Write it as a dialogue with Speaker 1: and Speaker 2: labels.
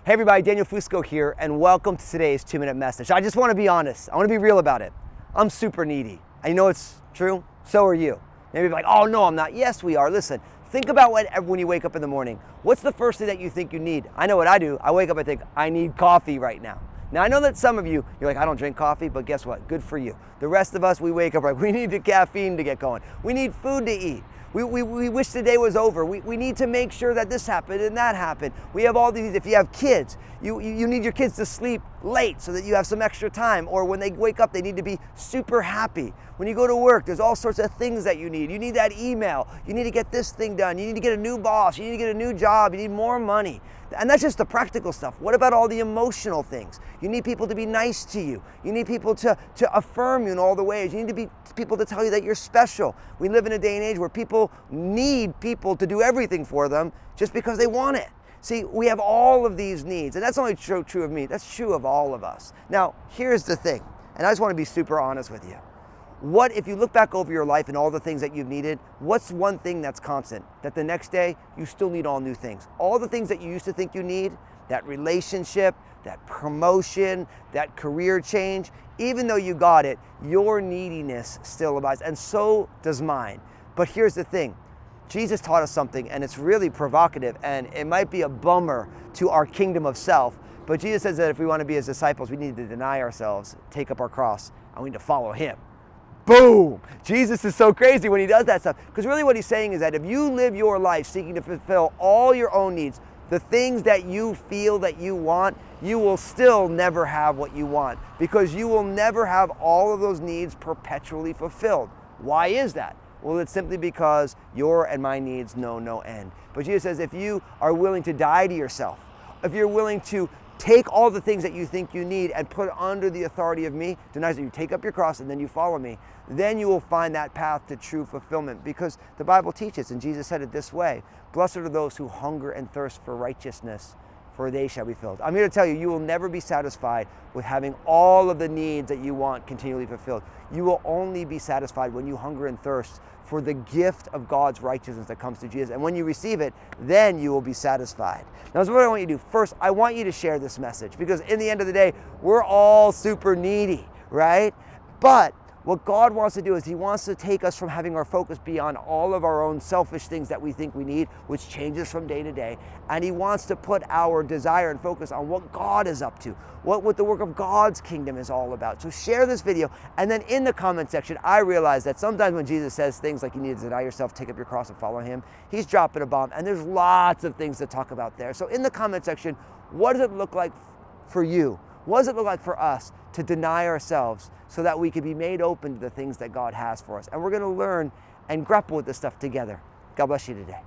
Speaker 1: Hey everybody, Daniel Fusco here, and welcome to today's 2-minute message. I just want to be honest. I want to be real about it. I'm super needy. And you know it's true? So are you. Maybe you're like, oh no, I'm not. Yes, we are. Listen, think about when you wake up in the morning. What's the first thing that you think you need? I know what I do. I wake up and think, I need coffee right now. Now I know that some of you, you're like, I don't drink coffee, but guess what? Good for you. The rest of us, we wake up like, we need the caffeine to get going. We need food to eat. We wish the day was over. We need to make sure that this happened and that happened. We have all these, if you have kids, you need your kids to sleep late so that you have some extra time, or when they wake up, they need to be super happy. When you go to work, there's all sorts of things that you need. You need that email. You need to get this thing done. You need to get a new boss. You need to get a new job. You need more money. And that's just the practical stuff. What about all the emotional things? You need people to be nice to you. You need people to affirm you in all the ways. You need people to tell you that you're special. We live in a day and age where people need people to do everything for them just because they want it. See, we have all of these needs, and that's only true of me. That's true of all of us. Now, here's the thing, and I just want to be super honest with you. What if you look back over your life and all the things that you've needed, what's one thing that's constant? That the next day, you still need all new things. All the things that you used to think you need, that relationship, that promotion, that career change, even though you got it, your neediness still abides, and so does mine. But here's the thing. Jesus taught us something, and it's really provocative, and it might be a bummer to our kingdom of self, but Jesus says that if we want to be his disciples, we need to deny ourselves, take up our cross, and we need to follow him. Boom! Jesus is so crazy when he does that stuff. Because really what he's saying is that if you live your life seeking to fulfill all your own needs, the things that you feel that you want, you will still never have what you want. Because you will never have all of those needs perpetually fulfilled. Why is that? Well, it's simply because your and my needs know no end. But Jesus says if you are willing to die to yourself, if you're willing to take all the things that you think you need and put under the authority of me, deny that you take up your cross and then you follow me, then you will find that path to true fulfillment. Because the Bible teaches, and Jesus said it this way, blessed are those who hunger and thirst for righteousness, for they shall be filled. I'm here to tell you, you will never be satisfied with having all of the needs that you want continually fulfilled. You will only be satisfied when you hunger and thirst for the gift of God's righteousness that comes to Jesus. And when you receive it, then you will be satisfied. Now, here's what I want you to do. First, I want you to share this message, because in the end of the day, we're all super needy, right? But what God wants to do is he wants to take us from having our focus be on all of our own selfish things that we think we need, which changes from day to day. And he wants to put our desire and focus on what God is up to, what the work of God's kingdom is all about. So share this video. And then in the comment section, I realize that sometimes when Jesus says things like you need to deny yourself, take up your cross and follow him, he's dropping a bomb. And there's lots of things to talk about there. So in the comment section, what does it look like for you? What does it look like for us to deny ourselves so that we can be made open to the things that God has for us? And we're going to learn and grapple with this stuff together. God bless you today.